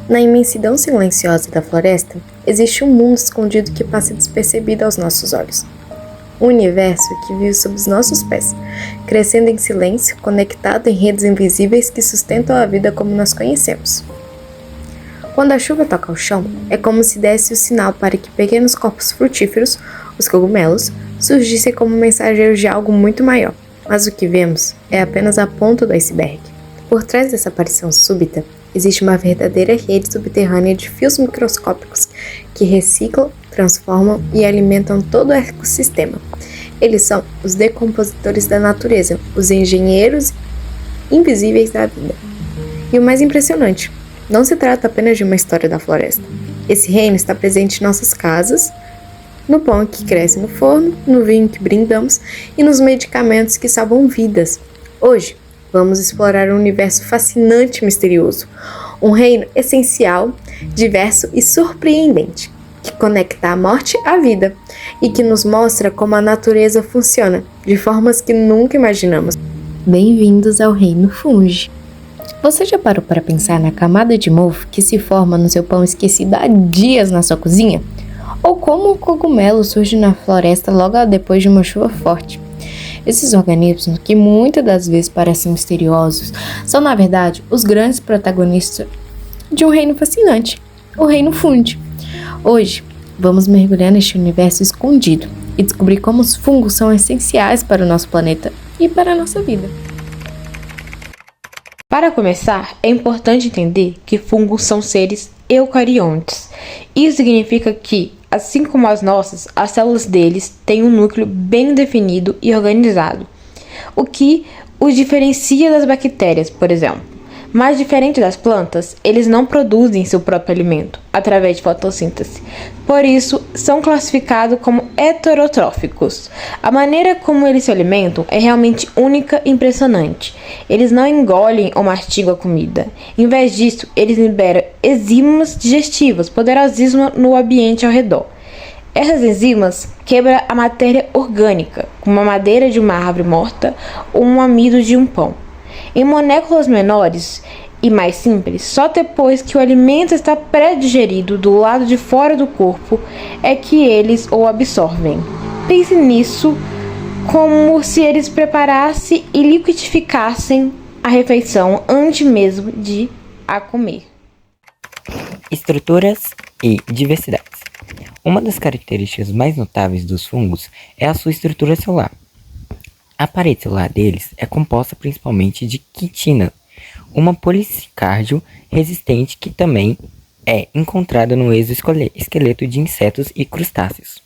Na imensidão silenciosa da floresta, existe um mundo escondido que passa despercebido aos nossos olhos. Um universo que vive sob os nossos pés, crescendo em silêncio, conectado em redes invisíveis que sustentam a vida como nós conhecemos. Quando a chuva toca o chão, é como se desse o sinal para que pequenos corpos frutíferos, os cogumelos, surgissem como mensageiros de algo muito maior. Mas o que vemos é apenas a ponta do iceberg. Por trás dessa aparição súbita, existe uma verdadeira rede subterrânea de fios microscópicos que reciclam, transformam e alimentam todo o ecossistema. Eles são os decompositores da natureza, os engenheiros invisíveis da vida. E o mais impressionante, não se trata apenas de uma história da floresta. Esse reino está presente em nossas casas, no pão que cresce no forno, no vinho que brindamos e nos medicamentos que salvam vidas. Hoje, vamos explorar um universo fascinante e misterioso, um reino essencial, diverso e surpreendente, que conecta a morte à vida e que nos mostra como a natureza funciona de formas que nunca imaginamos. Bem-vindos ao Reino Fungi. Você já parou para pensar na camada de mofo que se forma no seu pão esquecido há dias na sua cozinha? Ou como um cogumelo surge na floresta logo depois de uma chuva forte? Esses organismos, que muitas das vezes parecem misteriosos, são na verdade os grandes protagonistas de um reino fascinante, o Reino Fungi. Hoje, vamos mergulhar neste universo escondido e descobrir como os fungos são essenciais para o nosso planeta e para a nossa vida. Para começar, é importante entender que fungos são seres eucariontes. Isso significa que, assim como as nossas, as células deles têm um núcleo bem definido e organizado, o que os diferencia das bactérias, por exemplo. Mas diferente das plantas, eles não produzem seu próprio alimento através de fotossíntese. Por isso, são classificados como heterotróficos. A maneira como eles se alimentam é realmente única e impressionante. Eles não engolem ou mastigam a comida. Em vez disso, eles liberam enzimas digestivas poderosíssimas no ambiente ao redor. Essas enzimas quebram a matéria orgânica, como a madeira de uma árvore morta ou um amido de um pão, em moléculas menores e mais simples. Só depois que o alimento está pré-digerido do lado de fora do corpo é que eles o absorvem. Pense nisso como se eles preparassem e liquidificassem a refeição antes mesmo de a comer. Estruturas e diversidades. Uma das características mais notáveis dos fungos é a sua estrutura celular. A parede celular deles é composta principalmente de quitina, uma polisacário resistente que também é encontrada no exoesqueleto de insetos e crustáceos.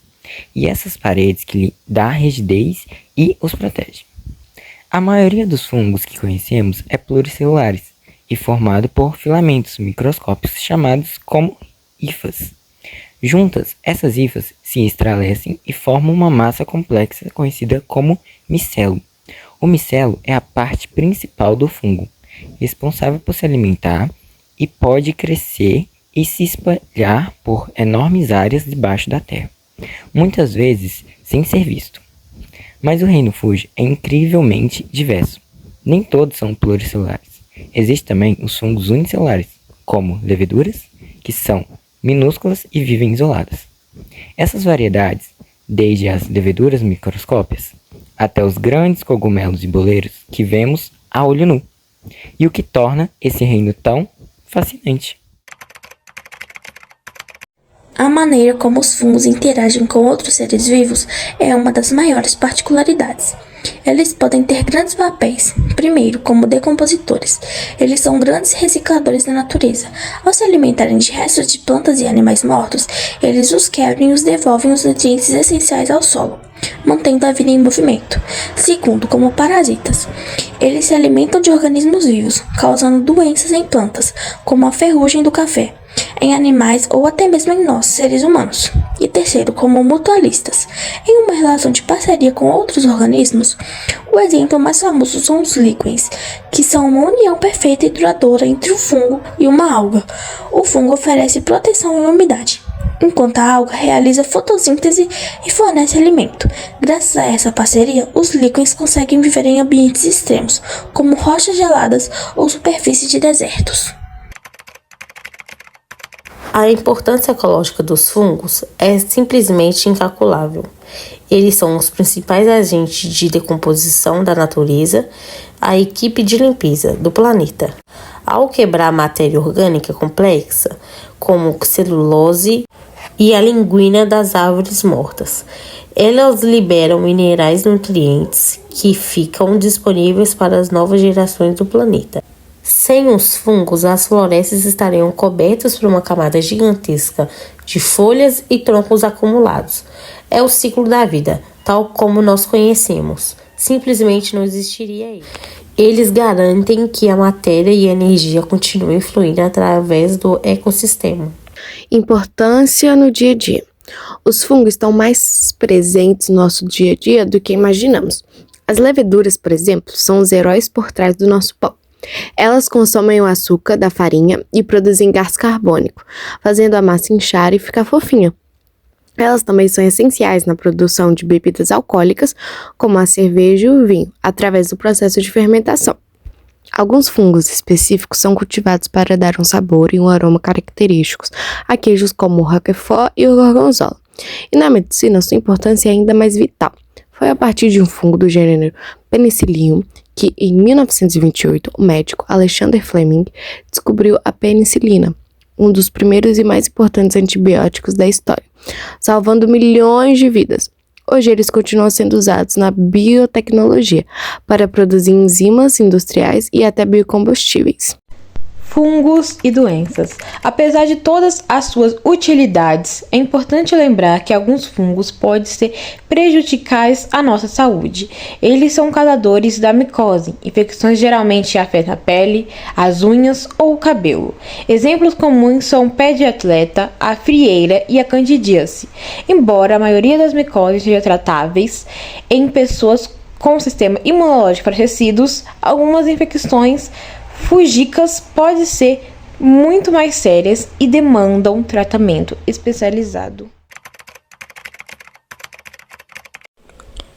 E essas paredes que lhe dá rigidez e os protege. A maioria dos fungos que conhecemos é pluricelulares e formado por filamentos microscópicos chamados como hifas. Juntas, essas hifas se estralecem e formam uma massa complexa conhecida como micelo. O micelo é a parte principal do fungo, responsável por se alimentar e pode crescer e se espalhar por enormes áreas debaixo da terra, muitas vezes sem ser visto. Mas o reino fungi é incrivelmente diverso. Nem todos são pluricelulares. Existem também os fungos unicelulares, como leveduras, que são minúsculas e vivem isoladas. Essas variedades, desde as leveduras microscópicas até os grandes cogumelos e boleiros que vemos a olho nu, e o que torna esse reino tão fascinante. A maneira como os fungos interagem com outros seres vivos é uma das maiores particularidades. Eles podem ter grandes papéis. Primeiro, como decompositores. Eles são grandes recicladores da natureza. Ao se alimentarem de restos de plantas e animais mortos, eles os quebram e os devolvem os nutrientes essenciais ao solo, mantendo a vida em movimento. Segundo, como parasitas. Eles se alimentam de organismos vivos, causando doenças em plantas, como a ferrugem do café, em animais ou até mesmo em nós, seres humanos. E terceiro, como mutualistas. Em uma relação de parceria com outros organismos, o exemplo mais famoso são os líquens, que são uma união perfeita e duradoura entre o fungo e uma alga. O fungo oferece proteção e umidade, enquanto a alga realiza fotossíntese e fornece alimento. Graças a essa parceria, os líquens conseguem viver em ambientes extremos, como rochas geladas ou superfícies de desertos. A importância ecológica dos fungos é simplesmente incalculável. Eles são os principais agentes de decomposição da natureza, a equipe de limpeza do planeta. Ao quebrar matéria orgânica complexa, como celulose e a linguina das árvores mortas, elas liberam minerais nutrientes que ficam disponíveis para as novas gerações do planeta. Sem os fungos, as florestas estariam cobertas por uma camada gigantesca de folhas e troncos acumulados. É o ciclo da vida, tal como nós conhecemos. Simplesmente não existiria ele. Eles garantem que a matéria e a energia continuem fluindo através do ecossistema. Importância no dia a dia. Os fungos estão mais presentes no nosso dia a dia do que imaginamos. As leveduras, por exemplo, são os heróis por trás do nosso pão. Elas consomem o açúcar da farinha e produzem gás carbônico, fazendo a massa inchar e ficar fofinha. Elas também são essenciais na produção de bebidas alcoólicas, como a cerveja e o vinho, através do processo de fermentação. Alguns fungos específicos são cultivados para dar um sabor e um aroma característicos a queijos como o Roquefort e o Gorgonzola. E na medicina, sua importância é ainda mais vital. Foi a partir de um fungo do gênero Penicillium que, em 1928, o médico Alexander Fleming descobriu a penicilina, um dos primeiros e mais importantes antibióticos da história, salvando milhões de vidas. Hoje eles continuam sendo usados na biotecnologia para produzir enzimas industriais e até biocombustíveis. Fungos e doenças. Apesar de todas as suas utilidades, é importante lembrar que alguns fungos podem ser prejudiciais à nossa saúde. Eles são causadores da micose. Infecções geralmente afetam a pele, as unhas ou o cabelo. Exemplos comuns são o pé de atleta, a frieira e a candidíase. Embora a maioria das micoses sejam tratáveis em pessoas com sistema imunológico enfraquecidos, algumas infecções fúngicas podem ser muito mais sérias e demandam tratamento especializado.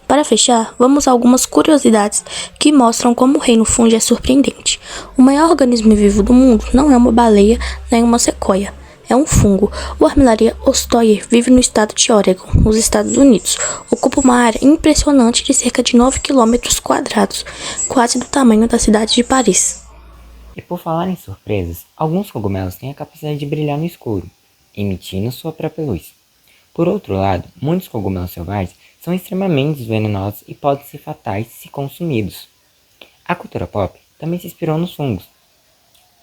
Para fechar, vamos a algumas curiosidades que mostram como o reino fungi é surpreendente. O maior organismo vivo do mundo não é uma baleia nem uma sequoia, é um fungo. O Armillaria ostoyer vive no estado de Oregon, nos Estados Unidos. Ocupa uma área impressionante de cerca de 9 km², quase do tamanho da cidade de Paris. E por falar em surpresas, alguns cogumelos têm a capacidade de brilhar no escuro, emitindo sua própria luz. Por outro lado, muitos cogumelos selvagens são extremamente venenosos e podem ser fatais se consumidos. A cultura pop também se inspirou nos fungos.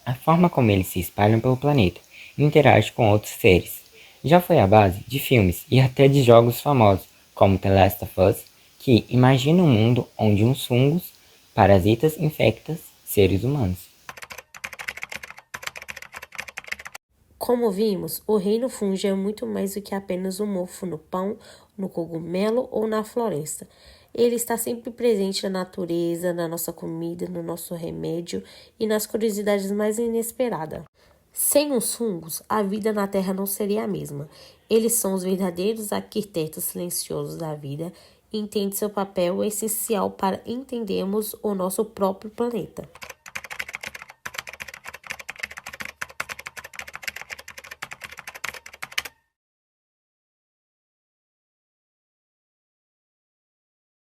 A forma como eles se espalham pelo planeta e interagem com outros seres já foi a base de filmes e até de jogos famosos, como The Last of Us, que imagina um mundo onde uns fungos parasitas infectam seres humanos. Como vimos, o reino fungi é muito mais do que apenas um mofo no pão, no cogumelo ou na floresta. Ele está sempre presente na natureza, na nossa comida, no nosso remédio e nas curiosidades mais inesperadas. Sem os fungos, a vida na Terra não seria a mesma. Eles são os verdadeiros arquitetos silenciosos da vida e entendem seu papel essencial para entendermos o nosso próprio planeta.